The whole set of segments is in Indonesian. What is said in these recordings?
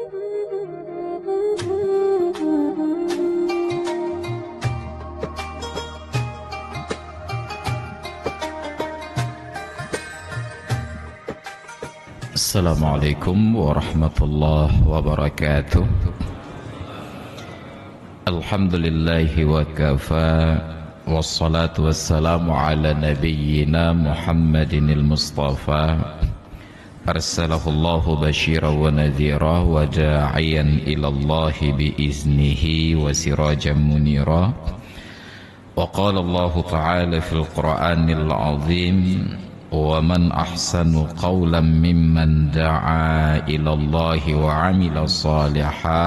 Assalamualaikum warahmatullahi wabarakatuh. Alhamdulillahi wa kafa, wassalatu wassalamu ala nabiyyina Muhammadin al-Mustafa, arsalahu Allahu basyiran wa nadhira wa da'iyan ila Allahi biiznihi wa sirajan munira. Wa qala Allahu ta'ala fil Qur'anil 'azim: وَمَنْ أَحْسَنُ قَوْلًا مِّمَّنْ دَعَا إِلَى اللَّهِ وَعَمِلَ صَالِحًا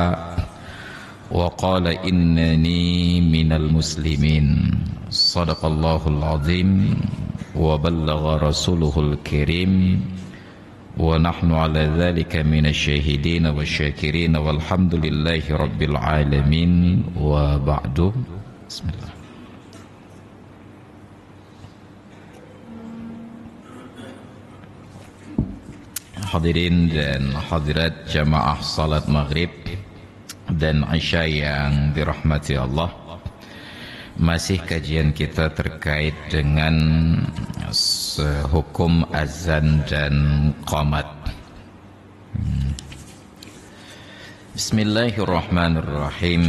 وَقَالَ إِنَّنِي مِنَ الْمُسْلِمِينَ. صدق الله العظيم وبلغ رسوله الكريم ونحن على ذلك من الشاهدين والشاكرين والحمد لله رب العالمين. وبعد. بسم الله. Hadirin dan hadirat jamaah salat maghrib dan isya yang dirahmati Allah, masih kajian kita terkait dengan hukum azan dan qamat. Bismillahirrahmanirrahim.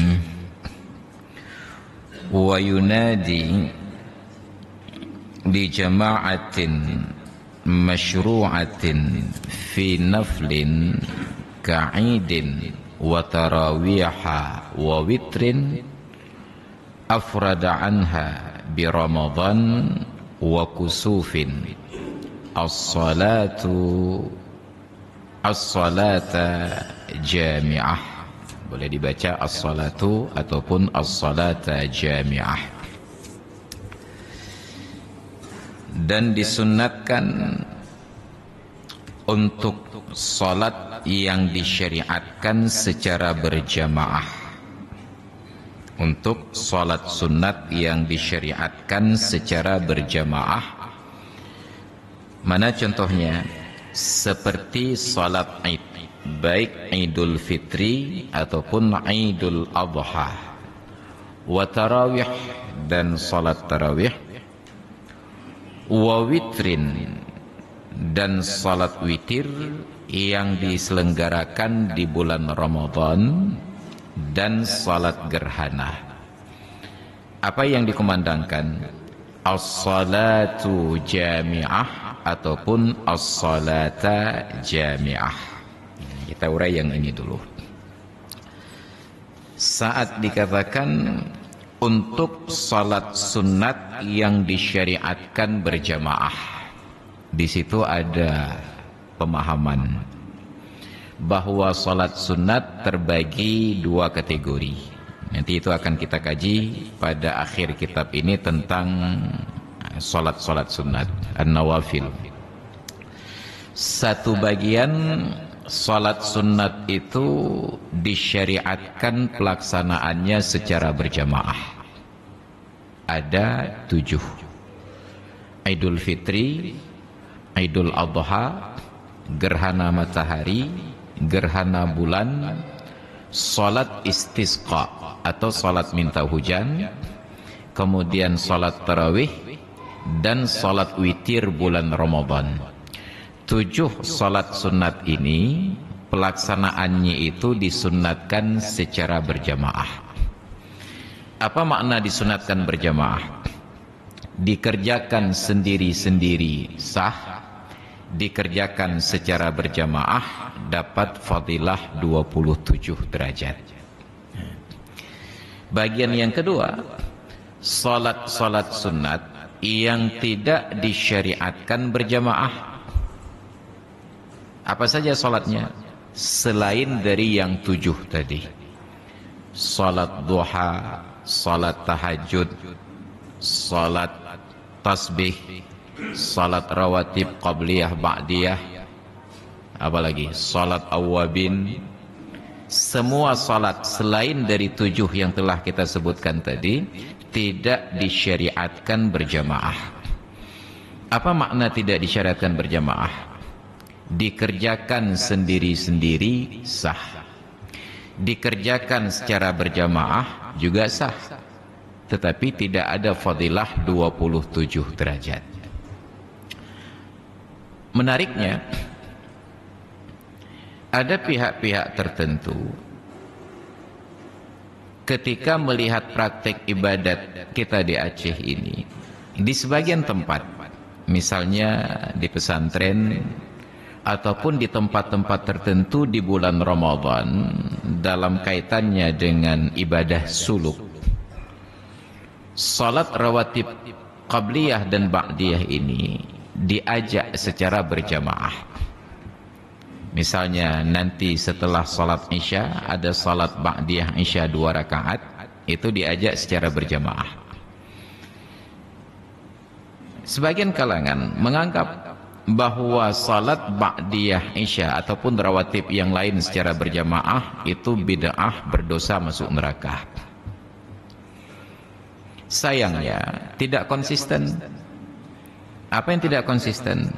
Wa yunadi li jama'atin masyru'atin fi naflin ka'idin wa tarawiha wa witrin afrada anha bi ramadan wa kusufin as-salata jami'ah. Boleh dibaca as-salatu ataupun as-salata jami'ah. Dan disunnatkan untuk salat yang disyariatkan secara berjamaah. Untuk salat sunat yang disyariatkan secara berjamaah. Mana contohnya? Seperti salat Id, baik Idul Fitri ataupun Idul Adha. Wa tarawih dan salat tarawih. Wa witrin dan salat witir yang diselenggarakan di bulan Ramadan, dan salat gerhana. Apa yang dikumandangkan? As-salatu jami'ah ataupun as-salata jami'ah. Kita urai yang ini dulu. Saat dikatakan untuk salat sunat yang disyariatkan berjamaah, di situ ada pemahaman bahwa salat sunat terbagi dua kategori. Nanti itu akan kita kaji pada akhir kitab ini tentang salat-salat sunat, an-nawafil. Satu bagian salat sunat itu disyariatkan pelaksanaannya secara berjamaah. Ada 7: Idul Fitri, Idul Adha, gerhana matahari, gerhana bulan, salat istisqa atau salat minta hujan, kemudian salat tarawih, dan salat witir bulan Ramadan. 7 salat sunat ini pelaksanaannya itu disunnatkan secara berjamaah. Apa makna disunatkan berjamaah? Dikerjakan sendiri-sendiri sah, dikerjakan secara berjamaah dapat fadilah 27 derajat. Bagian yang kedua, salat-salat sunat yang tidak disyariatkan berjamaah. Apa saja salatnya? Selain dari yang 7 tadi. Salat duha, salat tahajud, salat tasbih, salat rawatib qabliyah ba'diyah, apalagi salat awwabin. Semua salat selain dari 7 yang telah kita sebutkan tadi tidak disyariatkan berjamaah. Apa makna tidak disyariatkan berjamaah? Dikerjakan sendiri-sendiri sah, dikerjakan secara berjamaah juga sah, tetapi tidak ada fadilah 27 derajat. Menariknya, ada pihak-pihak tertentu ketika melihat praktek ibadat kita di Aceh ini, di sebagian tempat, misalnya di pesantren ataupun di tempat-tempat tertentu di bulan Ramadan, dalam kaitannya dengan ibadah suluk, salat rawatib qabliyah dan ba'diyah ini diajak secara berjamaah. Misalnya nanti setelah salat Isya ada salat ba'diyah Isya 2 rakaat, itu diajak secara berjamaah. Sebagian kalangan menganggap bahwa salat ba'diyah Isya ataupun rawatib yang lain secara berjamaah itu bid'ah, berdosa, masuk neraka. Sayangnya tidak konsisten. Apa yang tidak konsisten?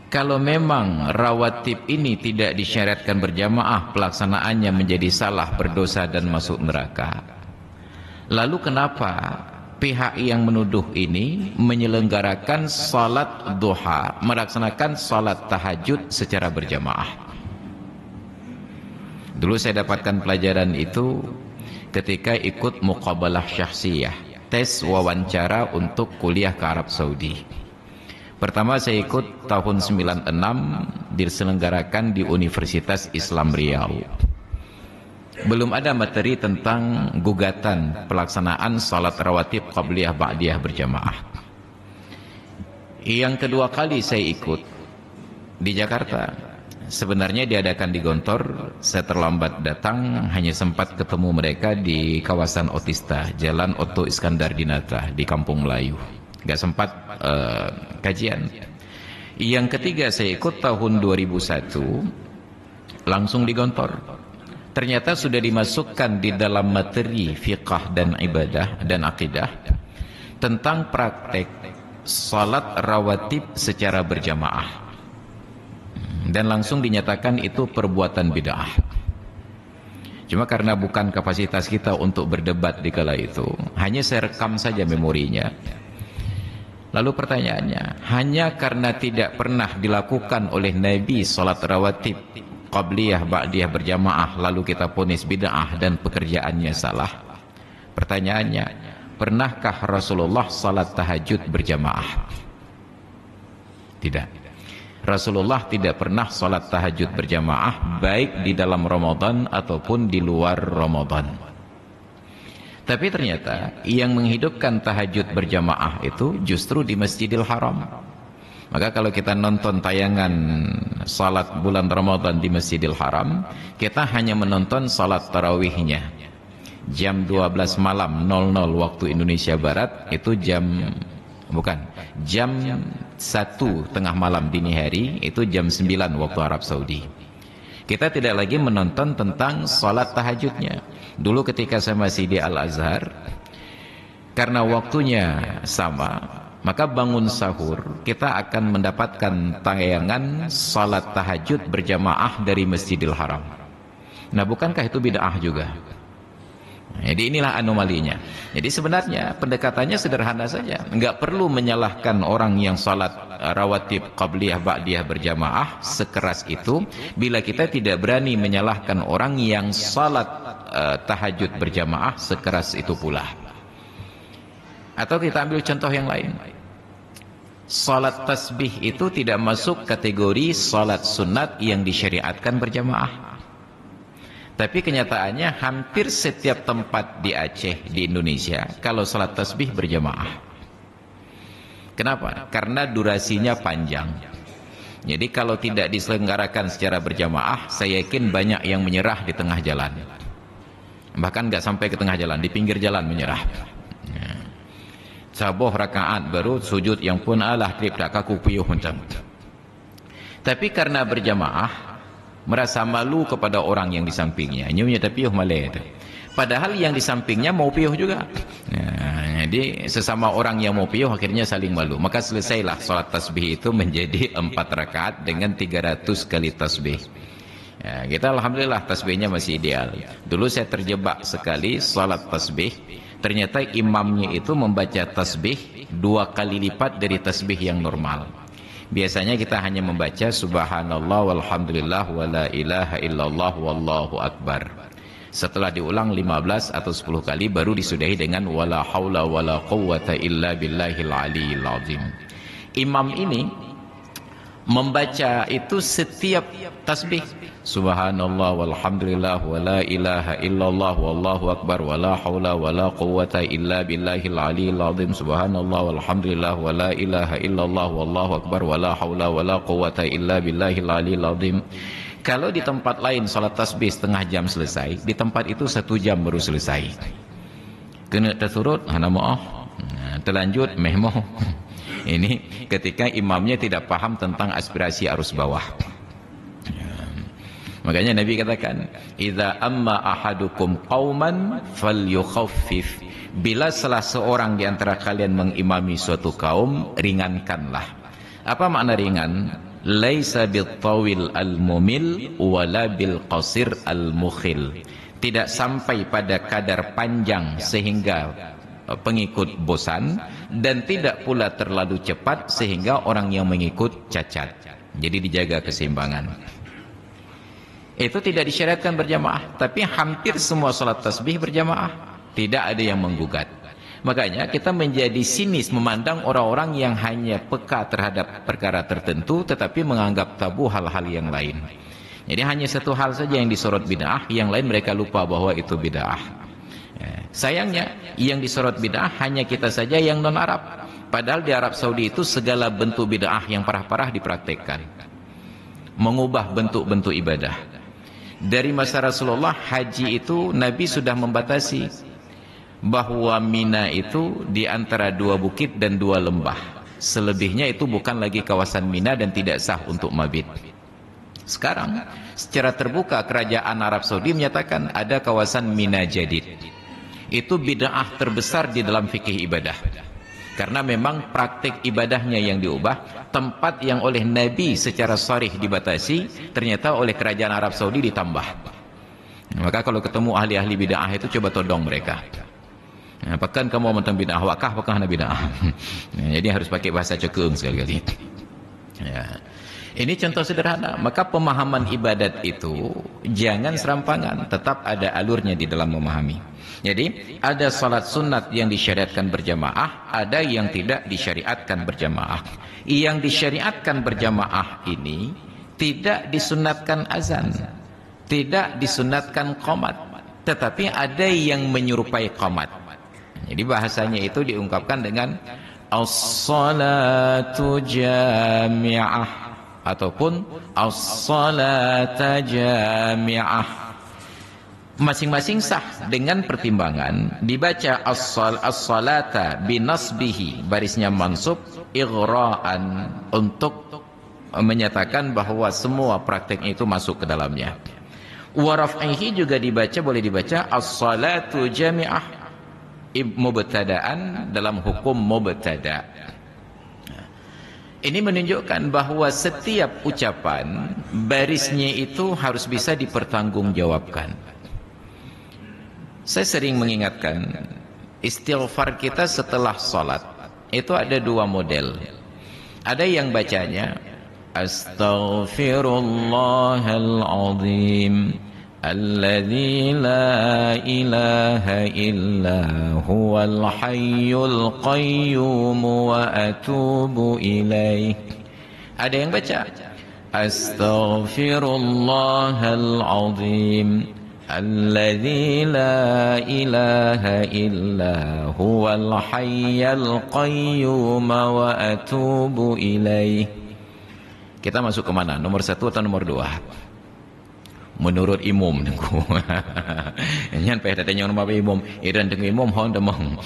Kalau memang rawatib ini tidak disyariatkan berjamaah, pelaksanaannya menjadi salah, berdosa dan masuk neraka. Lalu kenapa pihak yang menuduh ini menyelenggarakan salat duha, melaksanakan salat tahajud secara berjamaah? Dulu saya dapatkan pelajaran itu ketika ikut muqabalah syahsiyah, tes wawancara untuk kuliah ke Arab Saudi. Pertama saya ikut tahun 96, diselenggarakan di Universitas Islam Riau. Belum ada materi tentang gugatan pelaksanaan salat rawatib qabliyah ba'diyah berjamaah. Yang kedua kali saya ikut di Jakarta. Sebenarnya diadakan di Gontor, saya terlambat datang, hanya sempat ketemu mereka di kawasan Otista, Jalan Otto Iskandar Dinata di Kampung Melayu. Gak sempat kajian. Yang ketiga saya ikut tahun 2001, langsung di Gontor. Ternyata sudah dimasukkan di dalam materi fiqh dan ibadah dan akidah tentang praktek salat rawatib secara berjamaah, dan langsung dinyatakan itu perbuatan bid'ah. Cuma karena bukan kapasitas kita untuk berdebat di kala itu, hanya saya rekam saja memorinya. Lalu pertanyaannya, hanya karena tidak pernah dilakukan oleh Nabi salat rawatib qabliyah ba'diyah berjamaah lalu kita vonis bid'ah dan pekerjaannya salah? Pertanyaannya, pernahkah Rasulullah salat tahajud berjamaah? Tidak. Rasulullah tidak pernah salat tahajud berjamaah, baik di dalam Ramadan ataupun di luar Ramadan. Tapi ternyata yang menghidupkan tahajud berjamaah itu justru di Masjidil Haram. Maka kalau kita nonton tayangan salat bulan Ramadan di Masjidil Haram, kita hanya menonton salat tarawihnya. Jam 12 malam 00 waktu Indonesia Barat, itu jam 1 tengah malam dini hari, itu jam 9 waktu Arab Saudi. Kita tidak lagi menonton tentang salat tahajudnya. Dulu ketika saya masih di Al-Azhar, karena waktunya sama, maka bangun sahur kita akan mendapatkan tayangan salat tahajud berjamaah dari Masjidil Haram. Nah, bukankah itu bid'ah juga? Jadi inilah anomalinya. Jadi sebenarnya pendekatannya sederhana saja. Enggak perlu menyalahkan orang yang salat rawatib qabliyah ba'diyah berjamaah sekeras itu, bila kita tidak berani menyalahkan orang yang salat tahajud berjamaah sekeras itu pula. Atau kita ambil contoh yang lain. Salat tasbih itu tidak masuk kategori salat sunat yang disyariatkan berjamaah. Tapi kenyataannya hampir setiap tempat di Aceh, di Indonesia, kalau salat tasbih berjamaah. Kenapa? Karena durasinya panjang. Jadi kalau tidak diselenggarakan secara berjamaah, saya yakin banyak yang menyerah di tengah jalan. Bahkan nggak sampai ke tengah jalan, di pinggir jalan menyerah. Saboh rakaat baru sujud yang pun alah trip tak kaku puyuh macam. Tapi karena berjamaah, merasa malu kepada orang yang di sampingnya. Nyunya tapi piyuh malai itu. Padahal yang di sampingnya mau piyuh juga. Nah, jadi sesama orang yang mau piyuh akhirnya saling malu. Maka selesailah salat tasbih itu menjadi 4 rakaat dengan 300 kali tasbih. Ya, kita alhamdulillah tasbihnya masih ideal. Dulu saya terjebak sekali salat tasbih. Ternyata imamnya itu membaca tasbih 2 kali lipat dari tasbih yang normal. Biasanya kita hanya membaca subhanallah walhamdulillah wala ilaha illallah wallahu akbar. Setelah diulang 15 atau 10 kali baru disudahi dengan wala haula wala quwwata illa billahil aliyil azim. Imam ini membaca itu setiap tasbih subhanallah walhamdulillah wala ilaha illallah wallahu akbar wala haula wala quwwata illa billahil aliyil azim subhanallah walhamdulillah wala ilaha illallah wallahu akbar wala haula wala quwwata illa billahil aliyil azim. Kalau di tempat lain salat tasbih setengah jam selesai, di tempat itu 1 jam baru selesai. Kena tersurut hana maaf, terlanjut mehmoh. Ini ketika imamnya tidak paham tentang aspirasi arus bawah. Makanya Nabi katakan, "Idza amma ahadukum qauman falyukhaffif." Bila salah seorang di antara kalian mengimami suatu kaum, ringankanlah. Apa makna ringan? Laisa bil-tawil al-mumil wala bil-qasir al-mukhil. Tidak sampai pada kadar panjang sehingga pengikut bosan, dan tidak pula terlalu cepat sehingga orang yang mengikut cacat. Jadi dijaga keseimbangan. Itu tidak disyariatkan berjamaah, tapi hampir semua salat tasbih berjamaah. Tidak ada yang menggugat. Makanya kita menjadi sinis memandang orang-orang yang hanya peka terhadap perkara tertentu tetapi menganggap tabu hal-hal yang lain. Jadi hanya satu hal saja yang disorot bid'ah, yang lain mereka lupa bahwa itu bid'ah. Sayangnya yang disorot bid'ah hanya kita saja yang non-Arab. Padahal di Arab Saudi itu segala bentuk bid'ah yang parah-parah dipraktekkan. Mengubah bentuk-bentuk ibadah. Dari masa Rasulullah, haji itu Nabi sudah membatasi bahwa Mina itu di antara 2 bukit dan 2 lembah. Selebihnya itu bukan lagi kawasan Mina dan tidak sah untuk mabit. Sekarang secara terbuka kerajaan Arab Saudi menyatakan ada kawasan Mina Jadid. Itu bid'ah terbesar di dalam fikih ibadah. Karena memang praktik ibadahnya yang diubah, tempat yang oleh Nabi secara sharih dibatasi, ternyata oleh kerajaan Arab Saudi ditambah. Maka kalau ketemu ahli-ahli bid'ah itu coba todong mereka. Apakah kamu tentang bid'ah wakah, apakah hanya bid'ah? Jadi harus pakai bahasa cekung sekali-kali. Ya. Ini contoh sederhana. Maka pemahaman ibadat itu jangan serampangan, tetap ada alurnya di dalam memahami. Jadi ada salat sunat yang disyariatkan berjamaah, ada yang tidak disyariatkan berjamaah. Yang disyariatkan berjamaah ini tidak disunatkan azan, tidak disunatkan qomat, tetapi ada yang menyerupai qomat. Jadi bahasanya itu diungkapkan dengan as-salatu jami'ah ataupun as-salata jami'ah. Masing-masing sah dengan pertimbangan. Dibaca as-salata binasbihi, barisnya mansub, ighra'an, untuk menyatakan bahwa semua prakteknya itu masuk ke dalamnya. Wa raf'ihi juga dibaca, boleh dibaca as-salatu jami'ah, mubtada'an dalam hukum mubtada'. Ini menunjukkan bahwa setiap ucapan barisnya itu harus bisa dipertanggungjawabkan. Saya sering mengingatkan, istighfar kita setelah salat itu ada 2 model. Ada yang bacanya astaghfirullahal azim alladzi la ilaha illa huwal hayyul qayyum wa atubu ilaih. Ada yang baca astaghfirullahal azim alladzi la ilaha illa huwal hayyul qayyum wa atubu ilaih. Kita masuk ke mana? Nomor 1 atau nomor 2? Menurut imam. Jangan payah tanya nomor imam. Iran dengan imam hon demong.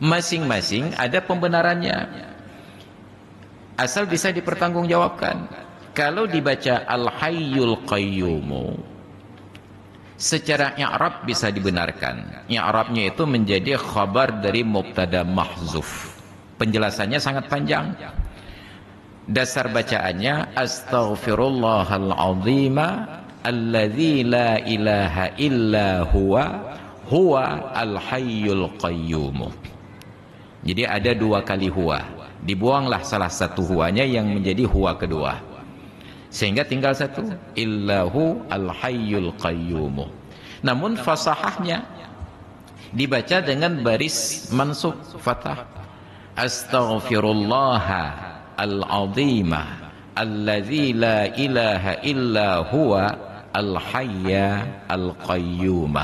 Masing-masing ada pembenarannya. Asal bisa dipertanggungjawabkan. Kalau dibaca al-hayyul qayyum, secara i'rab bisa dibenarkan. I'rabnya itu menjadi khabar dari mubtada mahzuf. Penjelasannya sangat panjang. Dasar bacaannya astaghfirullahal azima alladzi la ilaha illa huwa al-hayyul qayyum. Jadi ada dua kali huwa. Dibuanglah salah satu huwanya yang menjadi huwa kedua. Sehingga tinggal satu, illahu al-hayyul qayyum. Namun fasahahnya dibaca dengan baris mansub fathah. Astaghfirullah al-azima alladzi la ilaha illa huwa al-hayya al-qayyum.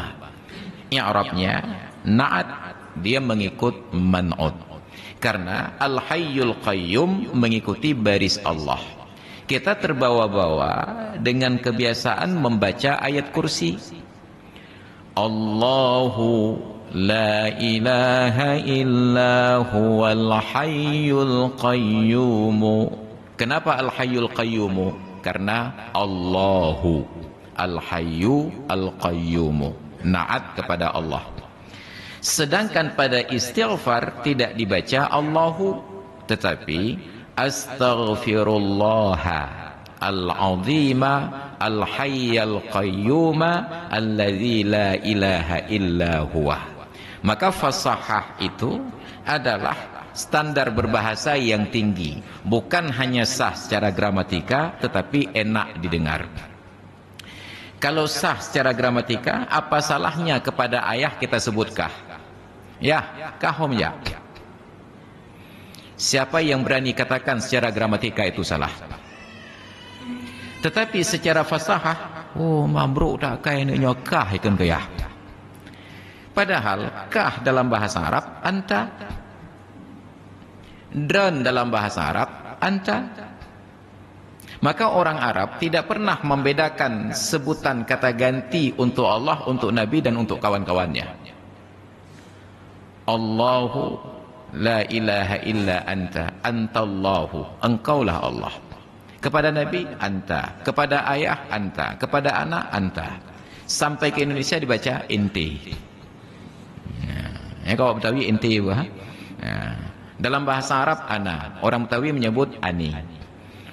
I'rabnya na'at, dia mengikut man'ut. Karena al-hayyul qayyum mengikuti baris Allah. Kita terbawa-bawa dengan kebiasaan membaca ayat kursi. Allahu la ilaha illa huwal hayyul qayyum. Kenapa al-hayyul qayyum? Karena Allahu al-hayyu al-qayyum, na'at kepada Allah. Sedangkan pada istighfar tidak dibaca Allahu, tetapi astaghfirullah al-azima al-hayyal qayyuma alladzi la ilaha illa huwa. Maka fasahah itu adalah standar berbahasa yang tinggi, bukan hanya sah secara gramatika tetapi enak didengar. Kalau sah secara gramatika, apa salahnya kepada ayah kita sebut kah? Ya, kahum ya. Siapa yang berani katakan secara gramatika itu salah? Tetapi secara fasahah, oh mambruk tak kayaknya kah ikan kaya. Padahal kah dalam bahasa Arab anta, dran dalam bahasa Arab anta. Maka orang Arab tidak pernah membedakan sebutan kata ganti untuk Allah, untuk Nabi dan untuk kawan-kawannya. Allahu la ilaha illa anta, antallahu, engkaulah Allah. Kepada Nabi anta, kepada ayah anta, kepada anak anta. Sampai ke Indonesia dibaca inti. Ya, kalau Betawi inti ya. Dalam bahasa Arab ana, orang Betawi menyebut ani.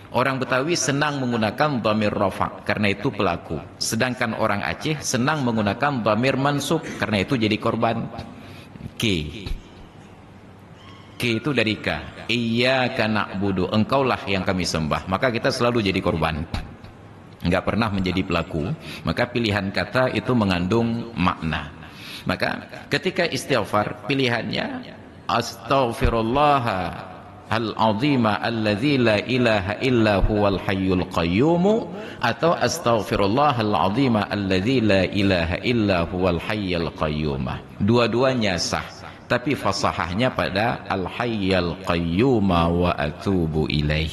Orang Betawi senang menggunakan dhamir rafa, karena itu pelaku. Sedangkan orang Aceh senang menggunakan dhamir mansub, karena itu jadi korban. Ki itu dari ka. Iyyaka na'budu, engkaulah yang kami sembah. Maka kita selalu jadi korban, enggak pernah menjadi pelaku. Maka pilihan kata itu mengandung makna. Maka ketika istighfar, pilihannya astaghfirullah al-azima alladzi la ilaha illa huwal hayyul qayyum, atau astaghfirullah al-azima alladzi la ilaha illa huwal hayyul qayyum. Dua-duanya sah, tapi fasahahnya pada al-hayyul qayyum wa atubu ilaih.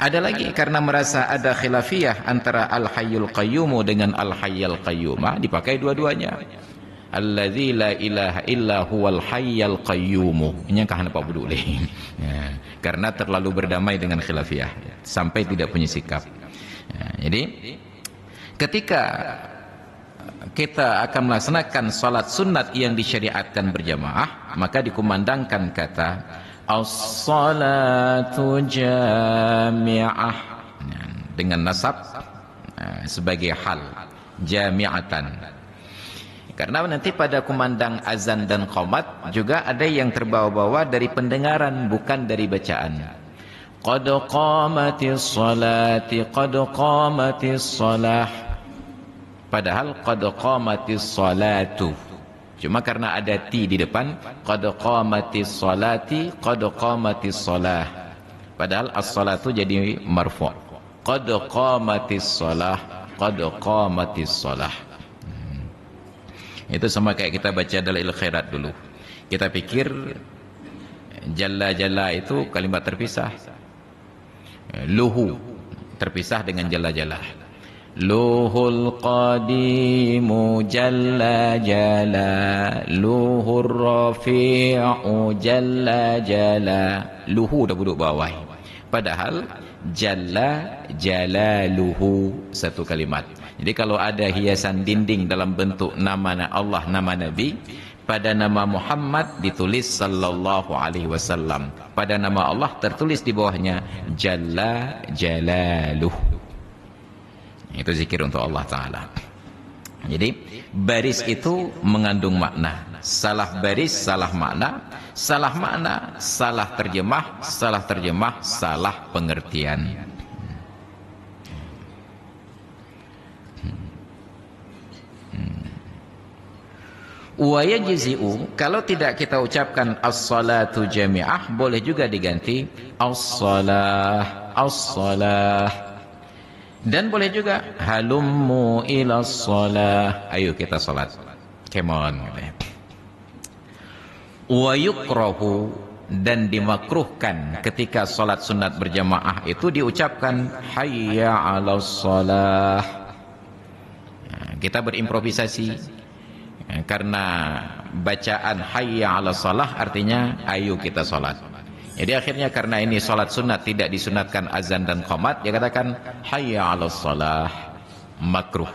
Ada lagi, karena merasa ada khilafiyah antara al-hayyul qayyum dengan al-hayyul qayyum, dipakai dua-duanya. Alladzi la ilaha illa huwal hayyul qayyum. Ini kah nampak buduk leh. Ya, karena terlalu berdamai dengan khilafiyah sampai tidak punya sikap. Ya, jadi ketika kita akan melaksanakan salat sunat yang disyariatkan berjamaah, maka dikumandangkan kata as-salatu jami'ah dengan nasab sebagai hal, jami'atan. Karena nanti pada kumandang azan dan qomat juga ada yang terbawa-bawa dari pendengaran, bukan dari bacaan. Qad qamatis salati, qad qamatis salah. Padahal qad qamatis salatu. Cuma karena ada ti di depan, qad qamatis salati, qad qamatis salah. Padahal as-salatu jadi marfu'. Qad qamatis salah, qad qamatis salah. Itu sama kayak kita baca Dalail Khairat dulu. Kita pikir jalla-jalla itu kalimat terpisah. Luhu terpisah dengan jalla-jalla. Luhul qadimu jalla-jalla, luhur rafi'u jalla-jalla. Luhu dah duduk bawah. Padahal jalla-jalaluhu satu kalimat. Jadi kalau ada hiasan dinding dalam bentuk nama Allah, nama Nabi, pada nama Muhammad ditulis sallallahu alaihi wasallam. Pada nama Allah tertulis di bawahnya Jalla Jalaluh. Itu zikir untuk Allah Ta'ala. Jadi baris itu mengandung makna. Salah baris, salah makna. Salah makna, salah terjemah. Salah terjemah, salah pengertian. Wa yajzi'u, kalau tidak kita ucapkan as-salatu jami'ah, boleh juga diganti as-salah, as-salah. Dan boleh juga halummu ila shalah, ayo kita salat, come on. Wa yukrahu, dan dimakruhkan ketika salat sunat berjamaah itu diucapkan hayya 'alas shalah. Nah, kita berimprovisasi karena bacaan hayya 'alas shalah artinya ayo kita salat. Jadi akhirnya karena ini salat sunat tidak disunatkan azan dan qomat, dia katakan hayya 'alas shalah, makruh.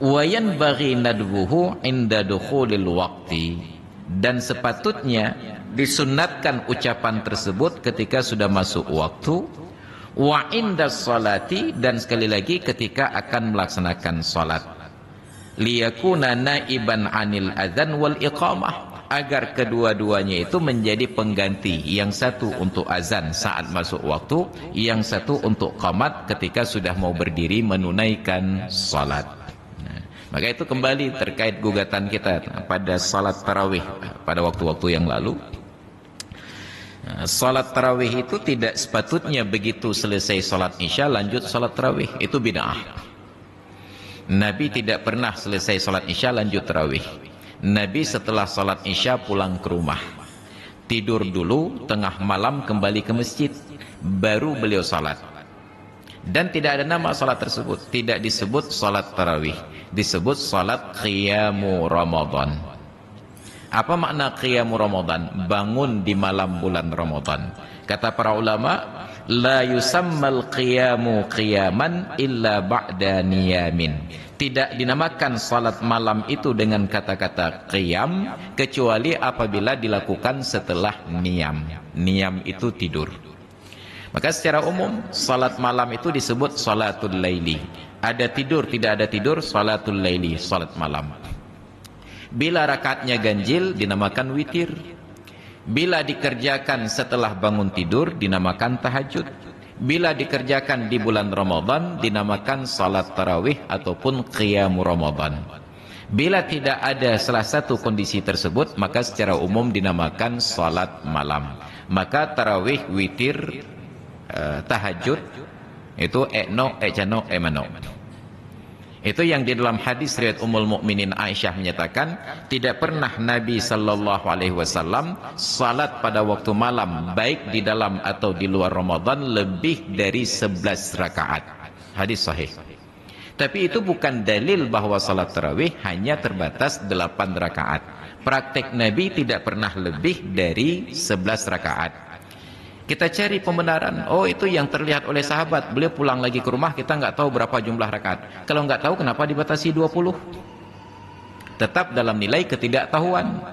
Wa yanbaghi nadbuhu inda dukhulil waqti, dan sepatutnya disunatkan ucapan tersebut ketika sudah masuk waktu. Wa inda sholati, dan sekali lagi ketika akan melaksanakan salat. Liyakuna naiban 'anil adzan wal iqamah, agar kedua-duanya itu menjadi pengganti, yang satu untuk azan saat masuk waktu, yang satu untuk qamat ketika sudah mau berdiri menunaikan salat. Nah, maka itu kembali terkait gugatan kita pada salat tarawih pada waktu-waktu yang lalu. Salat tarawih itu tidak sepatutnya begitu selesai salat isya lanjut salat tarawih, itu bid'ah. Nabi tidak pernah selesai salat isya lanjut tarawih. Nabi setelah salat isya pulang ke rumah, tidur dulu, tengah malam kembali ke masjid, baru beliau salat. Dan tidak ada nama salat tersebut, tidak disebut salat tarawih, disebut salat qiyamu Ramadan. Apa makna qiyamu Ramadan? Bangun di malam bulan Ramadan. Kata para ulama, la yusammal qiyamu qiyaman illa ba'da niyamin. Tidak dinamakan salat malam itu dengan kata-kata qiyam kecuali apabila dilakukan setelah niyam. Niyam itu tidur. Maka secara umum salat malam itu disebut salatul laili. Ada tidur, tidak ada tidur, salatul laili, salat malam. Bila rakaatnya ganjil dinamakan witir. Bila dikerjakan setelah bangun tidur dinamakan tahajud. Bila dikerjakan di bulan Ramadan dinamakan salat tarawih ataupun qiyamu Ramadan. Bila tidak ada salah satu kondisi tersebut maka secara umum dinamakan salat malam. Maka tarawih, witir, tahajud itu ekno, ekcano, emano. Itu yang di dalam hadis riwayat Ummul Mukminin Aisyah menyatakan, tidak pernah Nabi sallallahu alaihi wasallam salat pada waktu malam baik di dalam atau di luar Ramadan lebih dari 11 rakaat. Hadis sahih. Tapi itu bukan dalil bahwa salat tarawih hanya terbatas 8 rakaat. Praktek Nabi tidak pernah lebih dari 11 rakaat. Kita cari pembenaran. Oh, itu yang terlihat oleh sahabat. Beliau pulang lagi ke rumah, kita nggak tahu berapa jumlah rakaat. Kalau nggak tahu, kenapa dibatasi 20? Tetap dalam nilai ketidaktahuan.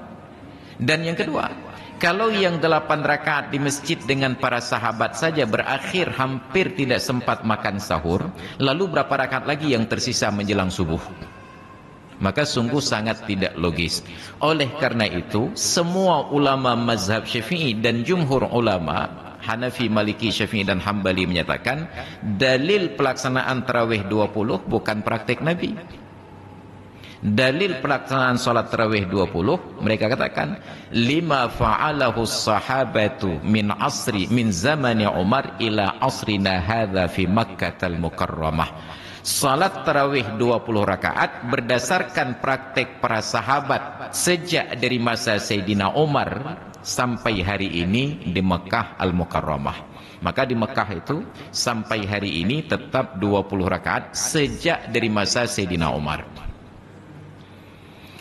Dan yang kedua, kalau yang 8 rakaat di masjid dengan para sahabat saja berakhir hampir tidak sempat makan sahur, lalu berapa rakaat lagi yang tersisa menjelang subuh? Maka sungguh sangat tidak logis. Oleh karena itu, semua ulama mazhab Syafi'i dan jumhur ulama Hanafi, Maliki, Syafi'i dan Hambali menyatakan dalil pelaksanaan tarawih 20 bukan praktik Nabi. Dalil pelaksanaan salat tarawih 20 mereka katakan lima fa'alahu sahabatu min asri min zamani Umar ila asrina hadza fi Makkahal Mukarramah. Salat tarawih 20 rakaat berdasarkan praktek para sahabat sejak dari masa Sayyidina Umar sampai hari ini di Mekah Al-Mukarramah. Maka di Mekah itu sampai hari ini tetap 20 rakaat sejak dari masa Sayyidina Umar.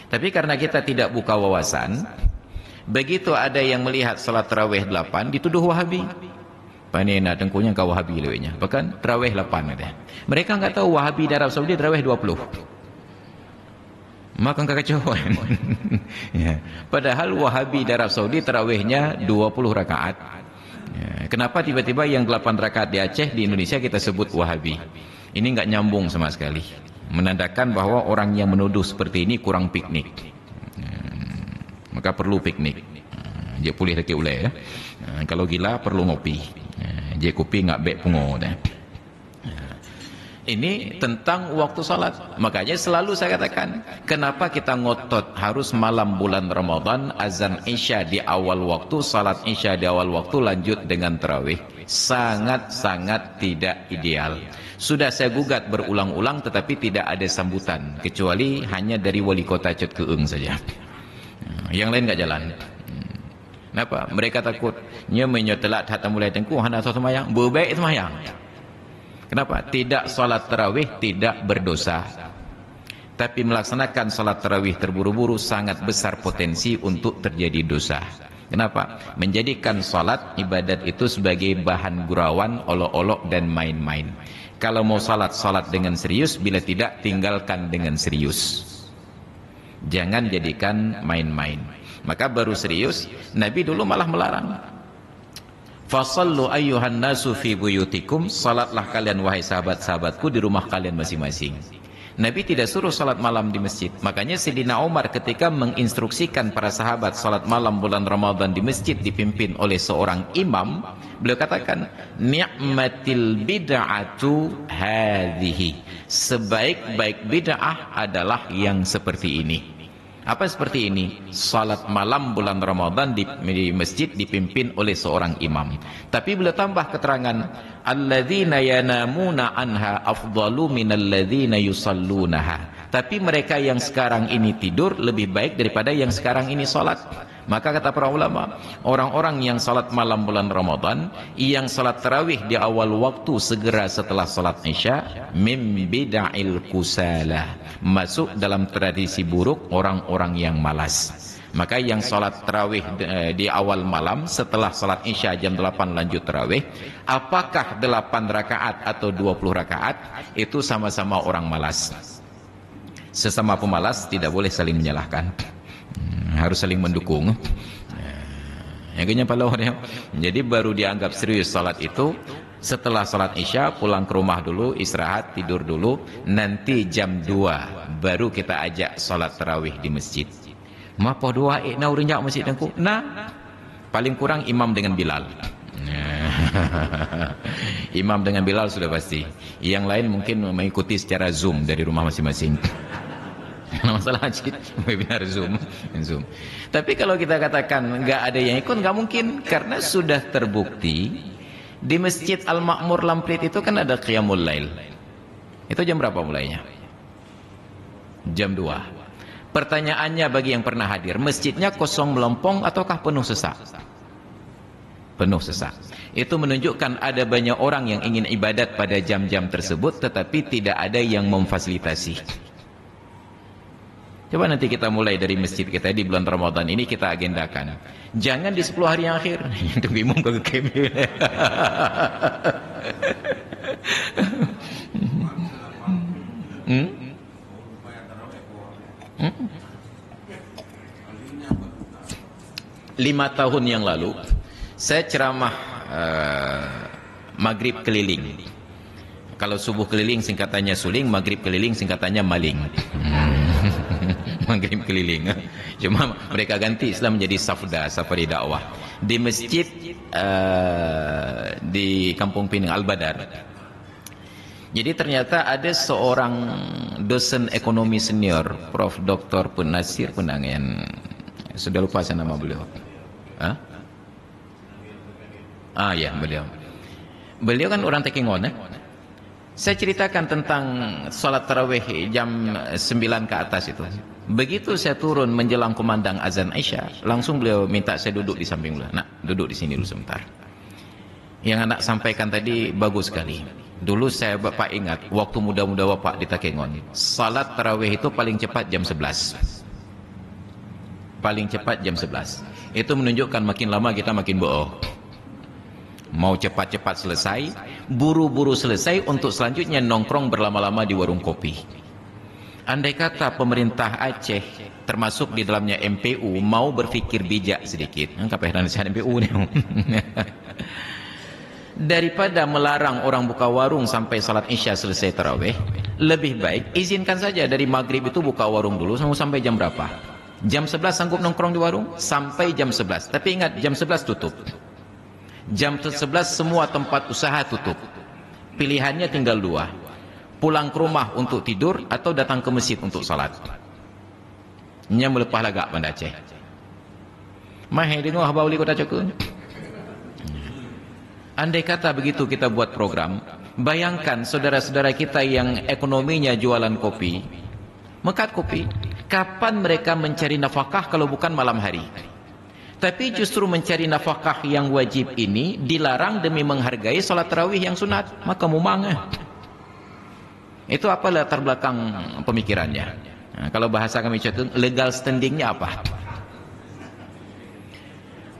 Tapi karena kita tidak buka wawasan, begitu ada yang melihat salat tarawih 8 dituduh Wahabi. Panina tengkunya kau Wahabi lewenya. Bahkan tarawih 8 ada. Mereka enggak tahu Wahabi di Arab Saudi tarawih 20. Maka kekacauan. Ya. Padahal Wahabi di Arab Saudi tarawihnya 20 rakaat. Kenapa tiba-tiba yang 8 rakaat di Aceh di Indonesia kita sebut Wahabi? Ini nggak nyambung sama sekali. Menandakan bahwa orang yang menuduh seperti ini kurang piknik. Maka perlu piknik. Dia pulih lagi ulai ya. Kalau gila perlu ngopi. Dia kopi nggak bek pungo dah. Ini tentang waktu salat. Makanya selalu saya katakan, kenapa kita ngotot harus malam bulan Ramadan, azan Isya di awal waktu, salat Isya di awal waktu, lanjut dengan tarawih. Sangat-sangat tidak ideal. Sudah saya gugat berulang-ulang tetapi tidak ada sambutan, kecuali hanya dari wali kota Cut Keung saja. Yang lain nggak jalan. Kenapa? Mereka takut nya menyotelat hatta mulai tengku hana semayang, berbaik semayang. Kenapa? Tidak salat tarawih tidak berdosa. Tapi melaksanakan salat tarawih terburu-buru sangat besar potensi untuk terjadi dosa. Kenapa? Menjadikan salat ibadat itu sebagai bahan gurauan, olok-olok dan main-main. Kalau mau salat, salat dengan serius, bila tidak tinggalkan dengan serius. Jangan jadikan main-main. Maka baru serius, Nabi dulu malah melarang. Fasallu ayyuhan nasu fi buyutikum, salatlah kalian wahai sahabat-sahabatku di rumah kalian masing-masing. Nabi tidak suruh salat malam di masjid. Makanya Sayyidina Umar ketika menginstruksikan para sahabat salat malam bulan Ramadan di masjid dipimpin oleh seorang imam, beliau katakan, ni'matil bid'atu hadhihi. Sebaik-baik bid'ah adalah yang seperti ini. Apa seperti ini? Salat malam bulan Ramadan di masjid dipimpin oleh seorang imam. Tapi beliau tambah keterangan, alladzina yanamuna anha afdalu minalladzina yusallunaha. Tapi mereka yang sekarang ini tidur lebih baik daripada yang sekarang ini salat. Maka kata para ulama, orang-orang yang salat malam bulan Ramadan, yang salat tarawih di awal waktu segera setelah salat Isya, mim bid'il kusala, masuk dalam tradisi buruk orang-orang yang malas. Maka yang salat tarawih di awal malam setelah salat Isya jam 8 lanjut tarawih, apakah 8 rakaat atau 20 rakaat, itu sama-sama orang malas. Sesama pemalas tidak boleh saling menyalahkan. Harus saling mendukung. Yang palau. Jadi baru dianggap serius salat itu setelah salat Isya, pulang ke rumah dulu, istirahat, tidur dulu, nanti jam 2 baru kita ajak salat tarawih di masjid. Mapa doa na urinjak masjid tengku. Nah, paling kurang imam dengan Bilal. Imam dengan Bilal sudah pasti. Yang lain mungkin mengikuti secara Zoom dari rumah masing-masing. Masalah hajit, webinar Zoom. Tapi kalau kita katakan nggak ada yang ikut, nggak mungkin, karena sudah terbukti di Masjid Al-Ma'mur Lamplit itu kan ada Qiyamul Lail. Itu jam berapa mulainya? Jam 2. Pertanyaannya bagi yang pernah hadir, masjidnya kosong melompong ataukah penuh sesak? Penuh sesak. Itu menunjukkan ada banyak orang yang ingin ibadat pada jam-jam tersebut, tetapi tidak ada yang memfasilitasi. Coba nanti kita mulai dari masjid kita di bulan Ramadan ini kita agendakan. Jangan di 10 hari yang akhir. Tunggu imam ke kemil. Lima tahun yang lalu saya ceramah maghrib keliling. Kalau subuh keliling singkatannya suling, maghrib keliling singkatannya maling. Maghrib keliling. Cuma mereka ganti Islam menjadi safda, safari dakwah. Di masjid di Kampung Pinang Al-Badar. Jadi ternyata ada seorang dosen ekonomi senior, Prof. Dr. Penasir Penangan. Sudah lupa saya nama beliau. Ya, beliau. Beliau kan orang Tekingon, Saya ceritakan tentang salat tarawih jam 9 ke atas itu. Begitu saya turun menjelang kumandang azan Isya, langsung beliau minta saya duduk di samping beliau. Nak, duduk di sini dulu sebentar. Yang anak sampaikan tadi bagus sekali. Dulu saya bapak ingat, waktu muda-muda bapak di Takengon, salat tarawih itu paling cepat jam 11. Paling cepat jam 11. Itu menunjukkan makin lama kita makin bohong. Mau cepat-cepat selesai, buru-buru selesai untuk selanjutnya nongkrong berlama-lama di warung kopi. Andai kata pemerintah Aceh termasuk di dalamnya MPU mau berpikir bijak sedikit, MPU nih. Daripada melarang orang buka warung sampai salat Isya selesai tarawih, lebih baik izinkan saja dari maghrib itu buka warung dulu sampai jam berapa? Jam 11 sanggup nongkrong di warung? Sampai jam 11. Tapi ingat, jam 11 tutup. Jam 11 semua tempat usaha tutup. Pilihannya tinggal dua. Pulang ke rumah untuk tidur atau datang ke masjid untuk salat. Nya melepah lagak Banda Aceh. Mahir dengar bauli kota cakun. Andai kata begitu kita buat program, bayangkan saudara-saudara kita yang ekonominya jualan kopi, mekat kopi, kapan mereka mencari nafkah kalau bukan malam hari? Tapi justru mencari nafkah yang wajib ini dilarang demi menghargai salat tarawih yang sunat, maka mumang. Itu apa latar belakang pemikirannya? Nah, kalau bahasa kami catat, legal standingnya apa?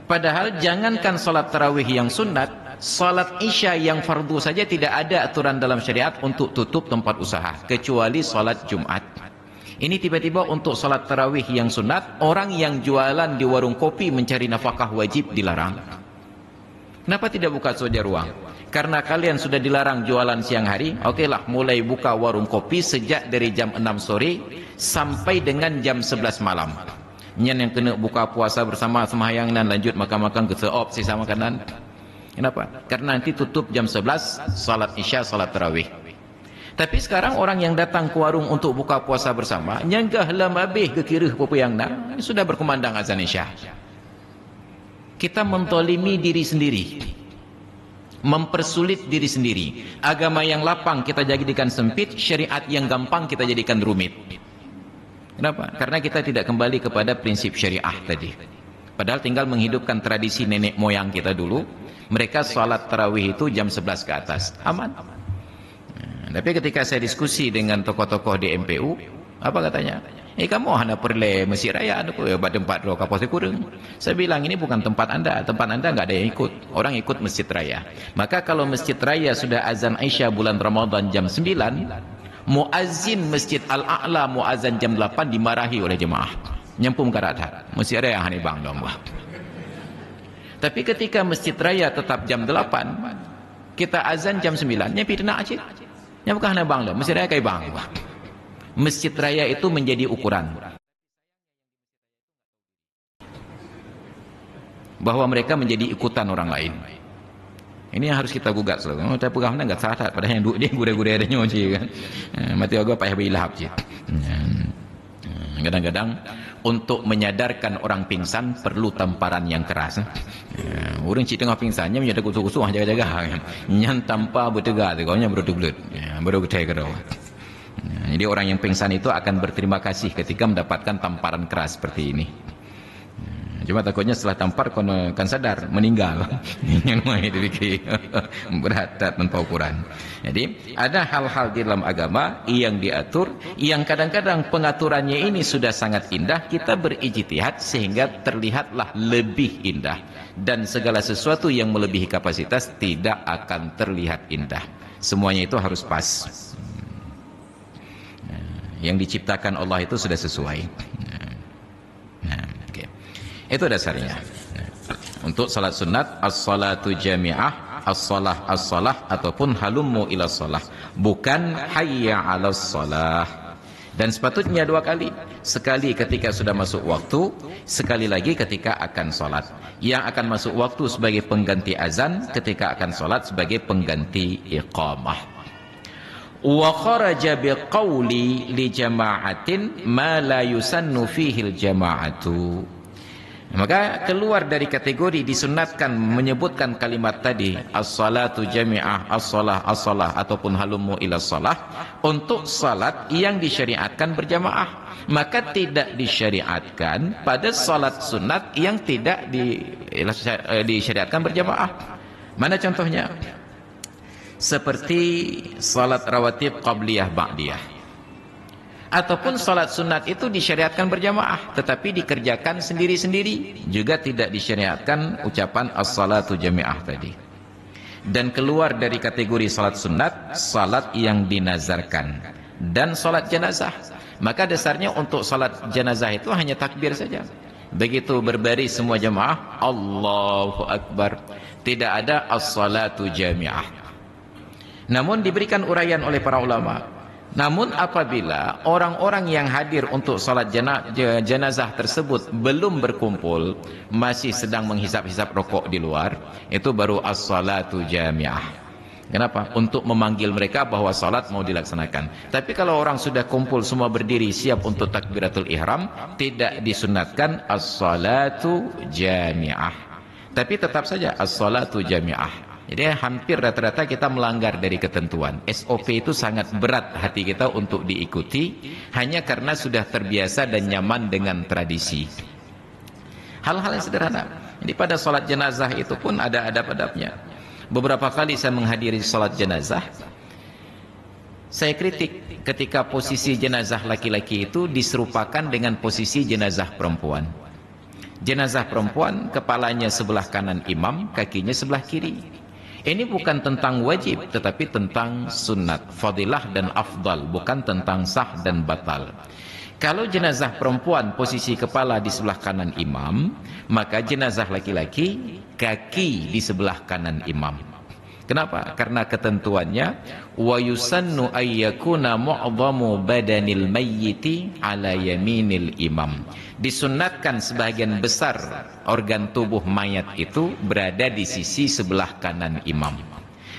Padahal jangankan salat tarawih yang sunat, salat Isya yang fardu saja tidak ada aturan dalam syariat untuk tutup tempat usaha kecuali salat Jumat. Ini tiba-tiba untuk salat tarawih yang sunat, orang yang jualan di warung kopi mencari nafkah wajib dilarang. Kenapa tidak buka saja ruang? Karena kalian sudah dilarang jualan siang hari, okelah mulai buka warung kopi sejak dari jam 6 sore sampai dengan jam 11 malam. Nyan yang kena buka puasa bersama sembahyang dan lanjut makan-makan ke seop sisa makanan. Kenapa? Karena nanti tutup jam 11 salat Isya, salat tarawih. Tapi sekarang orang yang datang ke warung untuk buka puasa bersama, nyanggah lam habis ke kira apa yang nak, sudah berkumandang azan Isya. Kita mentolimi diri sendiri, mempersulit diri sendiri. Agama yang lapang kita jadikan sempit, syariat yang gampang kita jadikan rumit. Kenapa? Karena kita tidak kembali kepada prinsip syariah tadi. Padahal tinggal menghidupkan tradisi nenek moyang kita dulu. Mereka salat tarawih itu jam 11 ke atas. Aman. Tapi ketika saya diskusi dengan tokoh-tokoh di MPU, apa katanya? Kamu hendak perle Masjid Raya, ada tempat roh kapal kurang. Saya bilang ini bukan tempat anda nggak ada yang ikut. Orang ikut Masjid Raya. Maka kalau Masjid Raya sudah azan Isya bulan Ramadan jam 9, muazzin Masjid Al-A'la muazzan jam 8 dimarahi oleh jemaah. Nyempum karat. Masjid Raya hani bang dong. Tapi ketika Masjid Raya tetap jam 8, kita azan jam 9, nyepi nak acik. Nya bukan hanya bang loh, Masjid Raya kayak bang. Masjid Raya itu menjadi ukuran bahwa mereka menjadi ikutan orang lain. Ini yang harus kita gugat selalu. Tapi pegang enggak salah, padahal yang dia gure-gure ada nyoci kan. Mati agak payah bilahap je. Kadang-kadang untuk menyadarkan orang pingsan perlu tamparan yang keras. Orang cik tengah pingsannya menjadi kusuh-kusuh jaga-jaga. Nyan tanpa bertegak, kaunya berdulut, baru gede kerau. Jadi orang yang pingsan itu akan berterima kasih ketika mendapatkan tamparan keras seperti ini. Cuma takutnya setelah tampar kan sadar meninggal. Yang main dipikir berat tanpa ukuran. Jadi ada hal-hal di dalam agama yang diatur, yang kadang-kadang pengaturannya ini sudah sangat indah, kita berijtihad sehingga terlihatlah lebih indah, dan segala sesuatu yang melebihi kapasitas tidak akan terlihat indah. Semuanya itu harus pas. Yang diciptakan Allah itu sudah sesuai. Itu dasarnya. Untuk salat sunat, as-salatu jami'ah, as-salah ataupun halummu ila salah, bukan hayya 'alas salah. Dan sepatutnya dua kali. Sekali ketika sudah masuk waktu, sekali lagi ketika akan salat. Yang akan masuk waktu sebagai pengganti azan, ketika akan salat sebagai pengganti iqamah. Wa kharaja biqauli li jama'atin ma la yusannu fihi al-jama'atu. Maka keluar dari kategori disunatkan menyebutkan kalimat tadi as-salatu jami'ah, as-salah ataupun halummu ila salah untuk salat yang disyariatkan berjamaah. Maka tidak disyariatkan pada salat sunat yang tidak disyariatkan berjamaah. Mana contohnya? Seperti salat rawatib qabliyah ba'diyah. Ataupun salat sunat itu disyariatkan berjamaah tetapi dikerjakan sendiri-sendiri, juga tidak disyariatkan ucapan as-salatu jami'ah tadi. Dan keluar dari kategori salat sunat, salat yang dinazarkan dan salat jenazah. Maka dasarnya untuk salat jenazah itu hanya takbir saja. Begitu berbaris semua jamaah, Allahu Akbar. Tidak ada as-salatu jami'ah. Namun diberikan uraian oleh para ulama. Namun apabila orang-orang yang hadir untuk salat jenazah tersebut belum berkumpul, masih sedang menghisap-hisap rokok di luar, itu baru as-salatu jami'ah. Kenapa? Untuk memanggil mereka bahwa salat mau dilaksanakan. Tapi kalau orang sudah kumpul semua berdiri siap untuk takbiratul ihram, tidak disunatkan as-salatu jami'ah. Tapi tetap saja as-salatu jami'ah. Jadi hampir rata-rata kita melanggar dari ketentuan. SOP itu sangat berat hati kita untuk diikuti, hanya karena sudah terbiasa dan nyaman dengan tradisi. Hal-hal yang sederhana. Jadi pada salat jenazah itu pun ada adab-adabnya. Beberapa kali saya menghadiri salat jenazah, saya kritik ketika posisi jenazah laki-laki itu diserupakan dengan posisi jenazah perempuan. Jenazah perempuan kepalanya sebelah kanan imam, kakinya sebelah kiri. Ini bukan tentang wajib, tetapi tentang sunnat, fadilah dan afdal, bukan tentang sah dan batal. Kalau jenazah perempuan posisi kepala di sebelah kanan imam, maka jenazah laki-laki kaki di sebelah kanan imam. Kenapa? Karena ketentuannya wa yusannu ayyakuna mu'dhamu badanil mayyiti ala yaminil imam. Disunnatkan sebagian besar organ tubuh mayat itu berada di sisi sebelah kanan imam.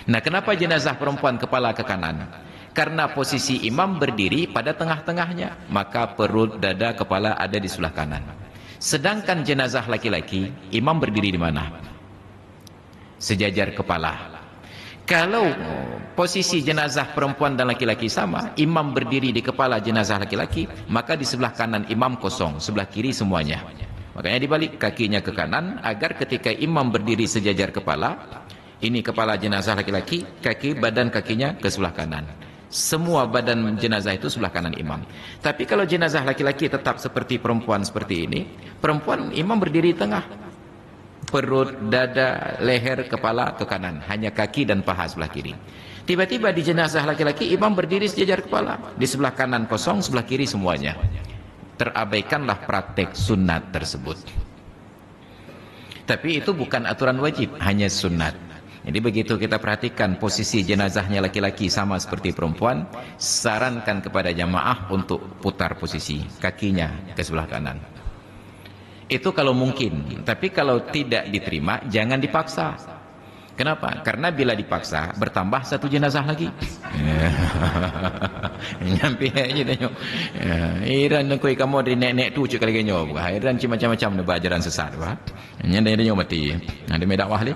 Nah, kenapa jenazah perempuan kepala ke kanan? Karena posisi imam berdiri pada tengah-tengahnya, maka perut, dada, kepala ada di sebelah kanan. Sedangkan jenazah laki-laki, imam berdiri di mana? Sejajar kepala. Kalau posisi jenazah perempuan dan laki-laki sama, imam berdiri di kepala jenazah laki-laki, maka di sebelah kanan imam kosong, sebelah kiri semuanya. Makanya dibalik kakinya ke kanan, agar ketika imam berdiri sejajar kepala, ini kepala jenazah laki-laki, kaki badan kakinya ke sebelah kanan. Semua badan jenazah itu sebelah kanan imam. Tapi kalau jenazah laki-laki tetap seperti perempuan seperti ini, perempuan imam berdiri di tengah. Perut, dada, leher, kepala ke kanan. Hanya kaki dan paha sebelah kiri. Tiba-tiba di jenazah laki-laki, imam berdiri sejajar kepala. Di sebelah kanan kosong, sebelah kiri semuanya. Terabaikanlah praktek sunat tersebut. Tapi itu bukan aturan wajib, hanya sunat. Jadi begitu kita perhatikan posisi jenazahnya laki-laki sama seperti perempuan, sarankan kepada jamaah untuk putar posisi kakinya ke sebelah kanan. Itu kalau mungkin. Tapi kalau tidak diterima, jangan dipaksa. Kenapa? Karena bila dipaksa, bertambah satu jenazah lagi. Nyampe aja tengok. Iran koi kamu dari nek-nek tu cik kali kenyo. Iran cik macam-macam ni ajaran sesat. Hanya dia mati. Ada dakwah ni.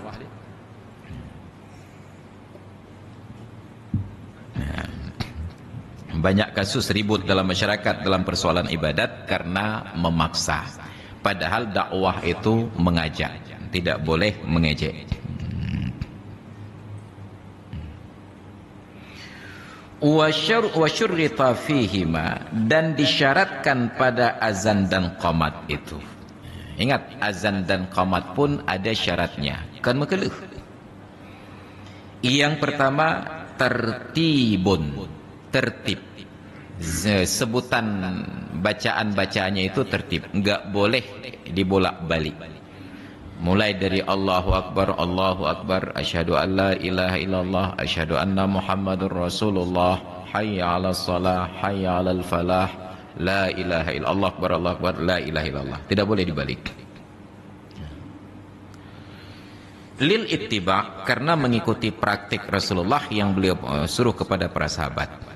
Banyak kasus ribut dalam masyarakat dalam persoalan ibadat karena memaksa. Padahal dakwah itu mengajak, tidak boleh mengejek. Wa syurrita fihima, dan disyaratkan pada azan dan qamat itu. Ingat, azan dan qamat pun ada syaratnya. Kan makeluh. Yang pertama, tertibun, tertib. Sebutan bacaan-bacaannya itu tertib, enggak boleh dibolak-balik. Mulai dari Allahu Akbar, asyhadu an la ilaha illallah, asyhadu anna Muhammadur Rasulullah, hayya 'alas shalah, hayya 'alal falah, la ilaha illallah, Allahu akbar, la ilaha illallah. Tidak boleh dibalik. Lil ittiba, karena mengikuti praktik Rasulullah yang beliau suruh kepada para sahabat.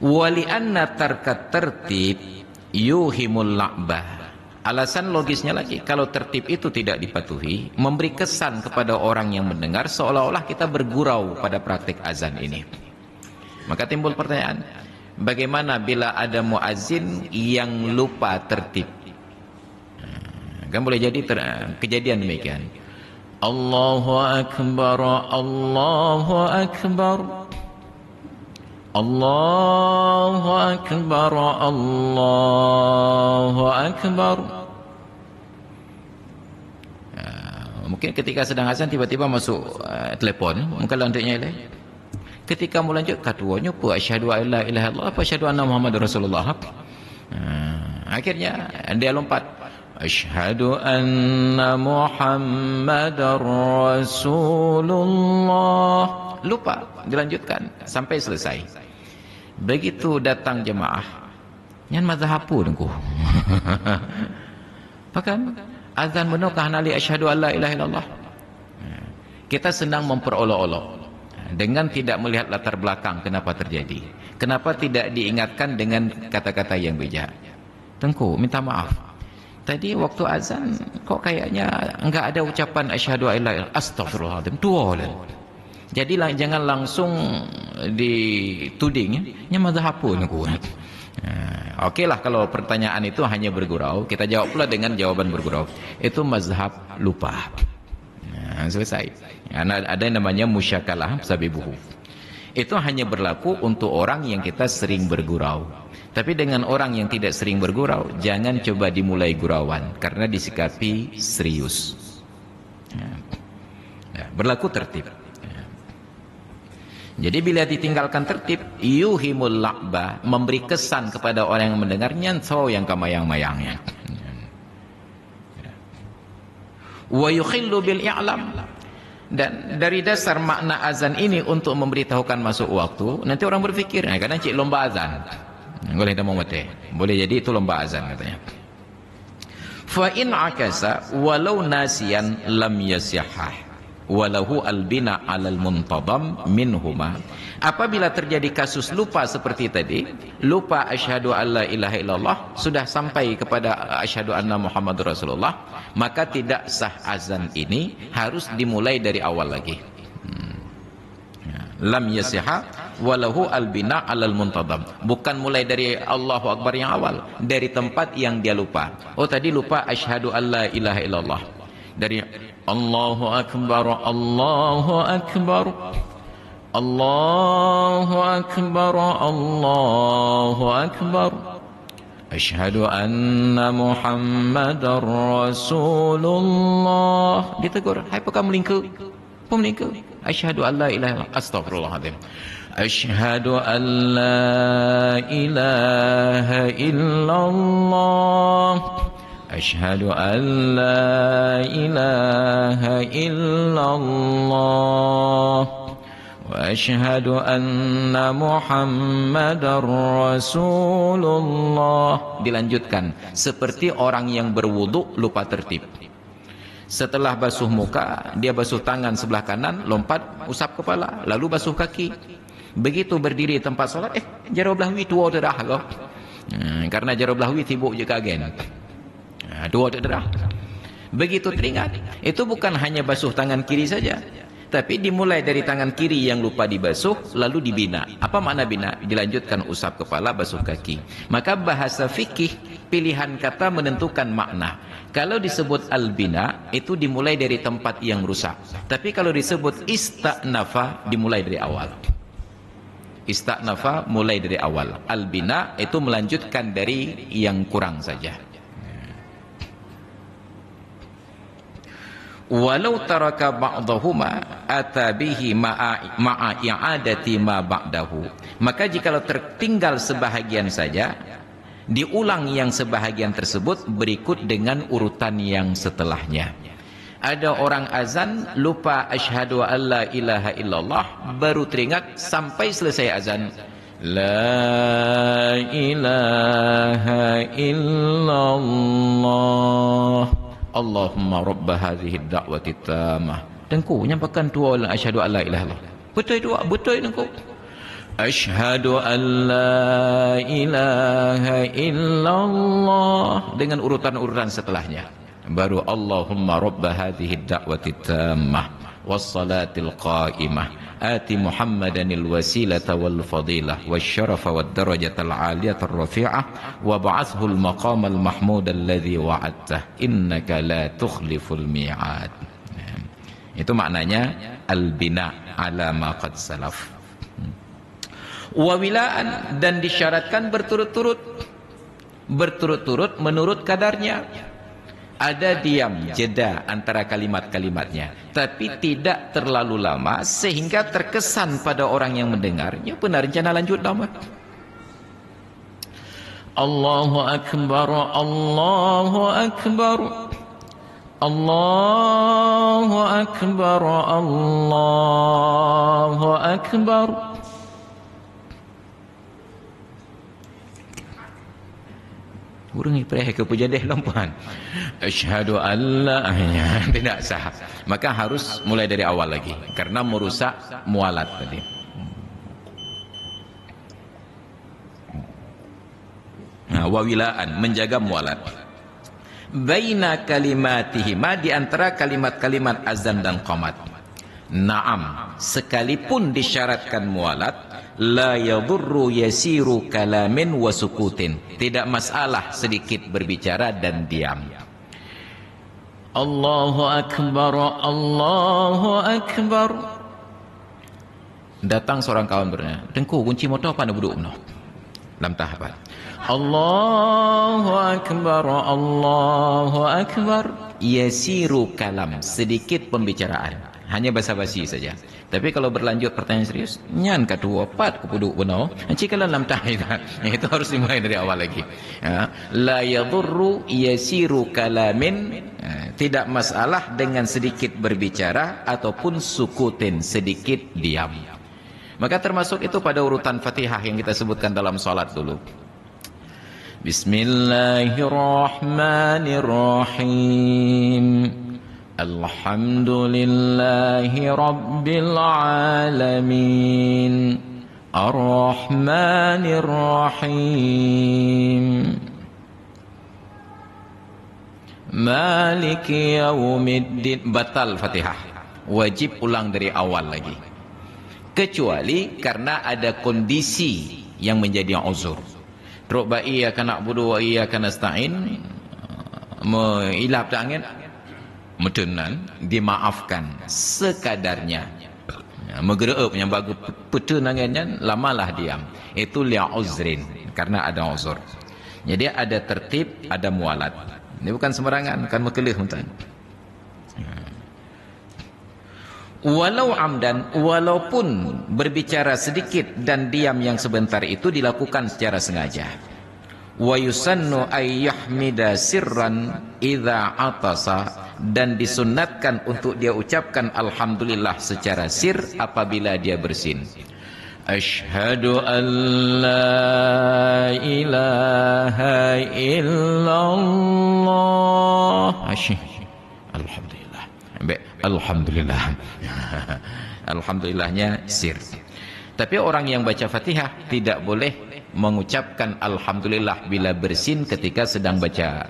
Wali anna tarkat tertib yuhimul la'bah. Alasan logisnya lagi, kalau tertib itu tidak dipatuhi, memberi kesan kepada orang yang mendengar seolah-olah kita bergurau pada praktik azan ini. Maka timbul pertanyaan, bagaimana bila ada muazzin yang lupa tertib? Kan boleh jadi kejadian demikian. Allahu Akbar, Allahu Akbar, Allahu Akbar, Allahu Akbar. Mungkin ketika sedang azan tiba-tiba masuk telefon, mungkin lantiknya ini. Ketika mau lanjut, keduanya pun asyhadu an la ilaha illallah, apa asyhadu anna Muhammadur Rasulullah. Akhirnya dia lompat. Asyhadu anna Muhammadar Rasulullah. Lupa, dilanjutkan sampai selesai. Begitu datang jemaah, nyan mazhab pun aku. Bahkan azan menukah nali asyhadu an la ilaha illallah. Kita sedang memperolok-olok dengan tidak melihat latar belakang kenapa terjadi. Kenapa tidak diingatkan dengan kata-kata yang bijak. Tengku, minta maaf. Tadi waktu azan kok kayaknya enggak ada ucapan asyhadu an la ilaha illallah. Astagfirullahaladzim. Jadi jangan langsung dituding ya mazhab pun aku. Okeylah kalau pertanyaan itu hanya bergurau, kita jawab pula dengan jawaban bergurau. Itu mazhab lupa. Selesai. Ada yang namanya musyakalah sabibuhu. Itu hanya berlaku untuk orang yang kita sering bergurau. Tapi dengan orang yang tidak sering bergurau, jangan coba dimulai gurauan karena disikapi serius. Berlaku tertib. Jadi bila ditinggalkan tertib, yuhimul la'ba, memberi kesan kepada orang yang mendengarnya, yang kemayang-mayangnya. Wa yukhillu bil i'lam. Dan dari dasar makna azan ini untuk memberitahukan masuk waktu, nanti orang berfikir, kadang cik lomba azan. Boleh kita mau mati. Boleh jadi itu lomba azan katanya. Fa in akasa walau nasiyan lam yasyahah. Walahu albina alal muntadam minhuma. Apabila terjadi kasus lupa seperti tadi, lupa asyhadu alla ilaha illallah, sudah sampai kepada asyhadu anna Muhammadur Rasulullah, maka tidak sah azan ini, harus dimulai dari awal lagi. Lam yasiha walahu albina alal muntadam. Bukan mulai dari Allahu Akbar yang awal, dari tempat yang dia lupa. Oh tadi lupa asyhadu alla ilaha illallah. Dari Allahu Akbar, Allahu Akbar, Allahu Akbar, Allahu Akbar, asyhadu anna Muhammadar Rasulullah. Ditegur, hai pekan melingkup. Melingkup. Asyhadu an la ilaha illallah. Astagfirullahaladzim. Asyhadu an la ilaha illallah. Asyhadu an la ilaha illallah wa asyhadu anna Muhammadar Rasulullah. Dilanjutkan seperti orang yang berwudu lupa tertib. Setelah basuh muka, dia basuh tangan sebelah kanan, lompat usap kepala, lalu basuh kaki. Begitu berdiri tempat solat, jaro belahwi tua dah kau. Karena jaro belahwi tibuk je kagen. Dua derah. Begitu teringat, itu bukan hanya basuh tangan kiri saja, tapi dimulai dari tangan kiri yang lupa dibasuh, lalu dibina. Apa makna bina? Dilanjutkan usap kepala, basuh kaki. Maka bahasa fikih, pilihan kata menentukan makna. Kalau disebut al-bina, itu dimulai dari tempat yang rusak. Tapi kalau disebut ista'nafa, dimulai dari awal. Ista'nafa mulai dari awal. Al-bina itu melanjutkan dari yang kurang saja. Walau taraka ba'dahuma atabihi ma'a i'adati ma ba'dahu. Maka jikalau tertinggal sebahagian saja, diulang yang sebahagian tersebut berikut dengan urutan yang setelahnya. Ada orang azan lupa asyhadu an la ilaha illallah, baru teringat sampai selesai azan la ilaha illallah Allahumma rabba hadhihi ad-da'wati tamah. Dengku nyampakan dua orang asyhadu an la ilaha illallah. Betul dua, betul dengku. Asyhadu an la ilaha illallah dengan urutan-urutan setelahnya. Baru Allahumma rabba hadhihi ad-da'wati tamah was-salatil qa'imah آتِ محمدًا الوسيلة والفضيلة والشرف والدرجة العالية الرفيعة وابعثه المقام المحمود الذي وعدته إنك لا تخلف الميعاد. Itu maknanya al-bina ala ma qad salaf. Wawilaan, dan disyaratkan berturut-turut menurut kadarnya. Ada diam, jeda antara kalimat-kalimatnya, tapi tidak terlalu lama sehingga terkesan pada orang yang mendengarnya benar rencana lanjut lama. Allahu akbar, Allahu akbar, Allahu akbar, Allahu akbar. Urang ipreh ke pujadeh lompan. Asyhadu an la ilaha tidak sah. Maka harus mulai dari awal lagi karena merusak mualat tadi. Nah, wawilaan menjaga mualat. Baina kalimatihima di antara kalimat-kalimat azan dan qamat. Naam, sekalipun disyaratkan mualat, la yadurru yasiru kalamin wa sukutin. Tidak masalah sedikit berbicara dan diam. Allahu akbar, Allahu akbar. Datang seorang kawan bertanya, "Tengku, kunci motor apa nak duduk noh?" Dalam tahapan. Allahu akbar, Allahu akbar. Yasiru kalam, sedikit pembicaraan. Hanya basa-basi saja. Tapi kalau berlanjut pertanyaan serius, nyan kedua pat kepuduk benar. Jika dalam tahiyat, itu harus dimulai dari awal lagi. La yadurru yasiru kalamin, tidak masalah dengan sedikit berbicara ataupun sukutin, sedikit diam. Maka termasuk itu pada urutan Fatihah yang kita sebutkan dalam salat dulu. Bismillahirrahmanirrahim. Alhamdulillahi Rabbil Alamin. Ar-Rahmanir Rahim. Maliki Yaumiddin. Batal Fatihah. Wajib ulang dari awal lagi. Kecuali karena ada kondisi yang menjadi uzur. Teruk ba iyyaka na'budu wa iyyaka nasta'in. Ilap tangan. Metenan dimaafkan sekadarnya. Megereep yang bagus petenangannya lamalah diam. Itu li uzrin, karena ada uzur. Jadi ada tertib, ada mualat. Ini bukan sembarangan, kan mekelih mutan. Walau amdan, walaupun berbicara sedikit dan diam yang sebentar itu dilakukan secara sengaja. Wa yusannu ay yahmida sirran idza atasa, dan disunnatkan untuk dia ucapkan alhamdulillah secara sir apabila dia bersin. Asyhadu an la ilaha illallah. Alhamdulillah. Alhamdulillah. Alhamdulillahnya sir. Tapi orang yang baca Fatihah tidak boleh mengucapkan alhamdulillah bila bersin ketika sedang baca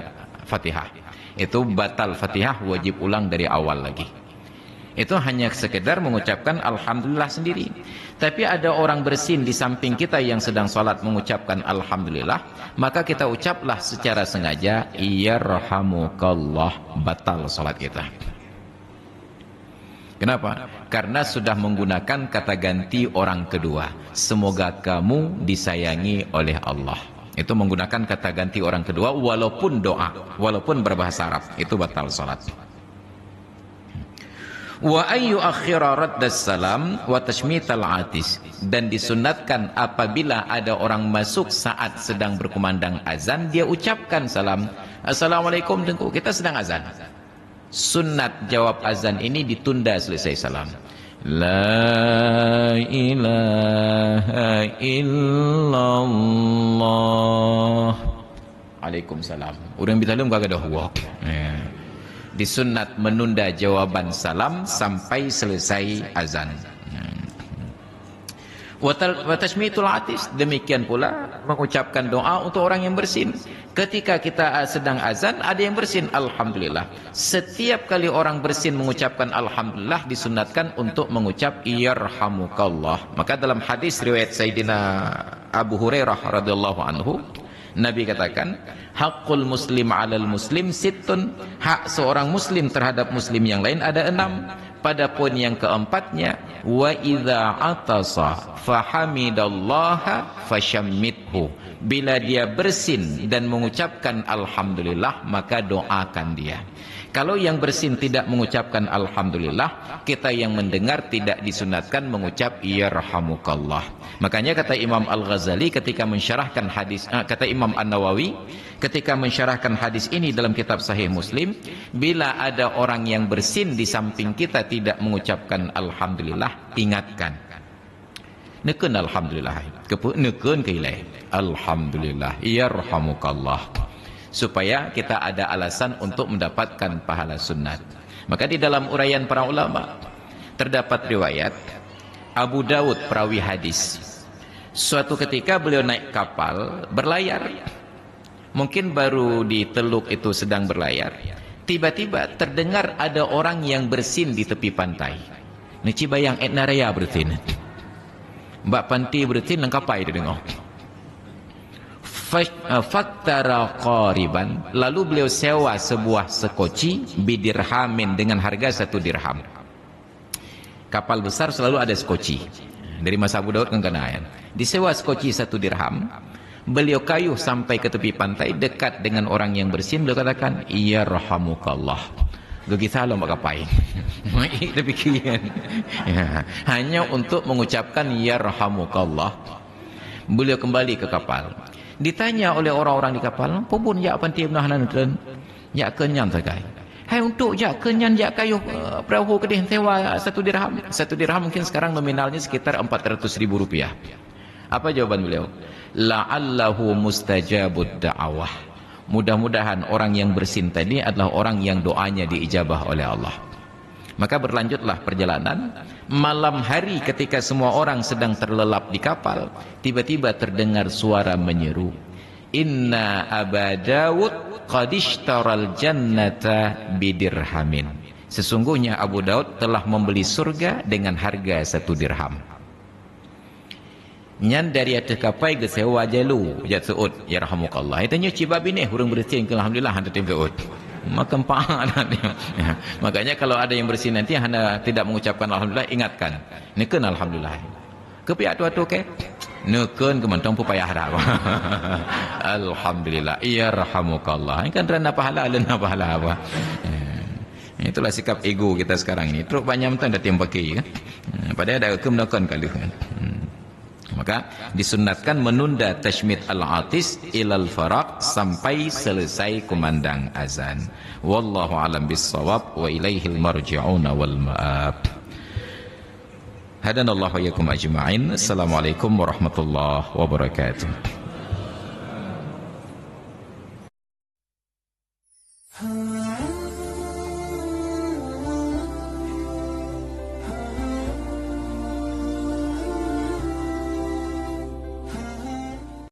Fatihah. Itu batal Fatihah, wajib ulang dari awal lagi. Itu hanya sekedar mengucapkan alhamdulillah sendiri. Tapi ada orang bersin di samping kita yang sedang salat mengucapkan alhamdulillah, maka kita ucaplah secara sengaja yarhamukallah, batal salat kita. Kenapa? Karena sudah menggunakan kata ganti orang kedua. Semoga kamu disayangi oleh Allah. Itu menggunakan kata ganti orang kedua walaupun doa, walaupun berbahasa Arab. Itu batal salat. Wa ayyu akhira raddas salam wa tashmital atis, dan disunatkan apabila ada orang masuk saat sedang berkumandang azan, dia ucapkan salam. Assalamualaikum, tengku, kita sedang azan. Sunnat jawab azan ini ditunda selesai salam. La ilaha illallah. Waalaikumsalam. Orang bitalum kagak ada huwak. Disunat menunda jawaban salam sampai selesai azan. Wa tashmitul atis, demikian pula mengucapkan doa untuk orang yang bersin. Ketika kita sedang azan, ada yang bersin, alhamdulillah. Setiap kali orang bersin mengucapkan alhamdulillah, disunatkan untuk mengucap yarhamukallah. Maka dalam hadis riwayat Sayyidina Abu Hurairah radhiyallahu anhu, Nabi katakan, haqqul muslim 'alal muslim sittun, hak seorang muslim terhadap muslim yang lain ada 6. Pada poin yang keempatnya, wa idza atasa fahamidallaha fashammithu. Bila dia bersin dan mengucapkan alhamdulillah, maka doakan dia. Kalau yang bersin tidak mengucapkan alhamdulillah, kita yang mendengar tidak disunatkan mengucap yarhamukallah. Makanya kata Imam Al-Ghazali ketika mensyarahkan hadis, kata Imam An-Nawawi ketika mensyarahkan hadis ini dalam kitab Sahih Muslim, bila ada orang yang bersin di samping kita tidak mengucapkan alhamdulillah, ingatkan. Nekun alhamdulillah. Nekun ke ilai. Alhamdulillah. Yarhamukallah. Supaya kita ada alasan untuk mendapatkan pahala sunat. Maka di dalam uraian para ulama terdapat riwayat Abu Dawud perawi hadis. Suatu ketika beliau naik kapal berlayar. Mungkin baru di teluk itu sedang berlayar. Tiba-tiba terdengar ada orang yang bersin di tepi pantai. Nici bayang etnaraya bersin. Mbak Panti bersin lengkapai dia dengar. Faktara qariban, lalu beliau sewa sebuah sekoci bidirhamin dengan harga 1 dirham. Kapal besar selalu ada sekoci. Dari masa Abu Daud kan kena. Disewa sekoci 1 dirham. Beliau kayuh sampai ke tepi pantai dekat dengan orang yang bersin. Beliau katakan, yarhamukallah. Gigi salam makapai. Tapi kian. Hanya untuk mengucapkan yarhamukallah. Beliau kembali ke kapal. Ditanya oleh orang-orang di kapal, "Pun ya panti benahan tren? Ya kenyan sagai." Hai untuk ya kenyan ya kayu perahu kedih sewa 1 dirham. 1 dirham mungkin sekarang nominalnya sekitar 400.000 rupiah. Apa jawaban beliau? La'allahu mustajabud da'awah. Mudah-mudahan orang yang bersin tadi adalah orang yang doanya diijabah oleh Allah. Maka berlanjutlah perjalanan. Malam hari ketika semua orang sedang terlelap di kapal, tiba-tiba terdengar suara menyeru, "Inna Aba Dawud qad ishtaral jannata bidirhamin." Sesungguhnya Abu Daud telah membeli surga dengan harga 1 dirham. Nyan dari atas kapal ke sewa jalu, jat suud, yarhamukallah. Itanya cibab ini hurung bersin ke alhamdulillah handa tim suud. Makan pahala dia. Ya. Makanya kalau ada yang bersin nanti anda tidak mengucapkan alhamdulillah, ingatkan. Nekun alhamdulillah. Ke pihak tua-tua ke? Nekun ke mentong pupaya harap. Alhamdulillah. Yarhamukallah. Ini kan rana pahala apa? Itulah sikap ego kita sekarang ini. Teruk banyak mentang dah tiang pakai kan. Padahal ada kemenakan kalau kan. Maka disunnatkan menunda tashmid al-atis ilal faraq sampai selesai kumandang azan. Wallahu alam bis-shawab wa ilaihil marji'una wal ma'ab. Hadanallahu wa iyyakum ajma'in. Assalamualaikum warahmatullahi wabarakatuh.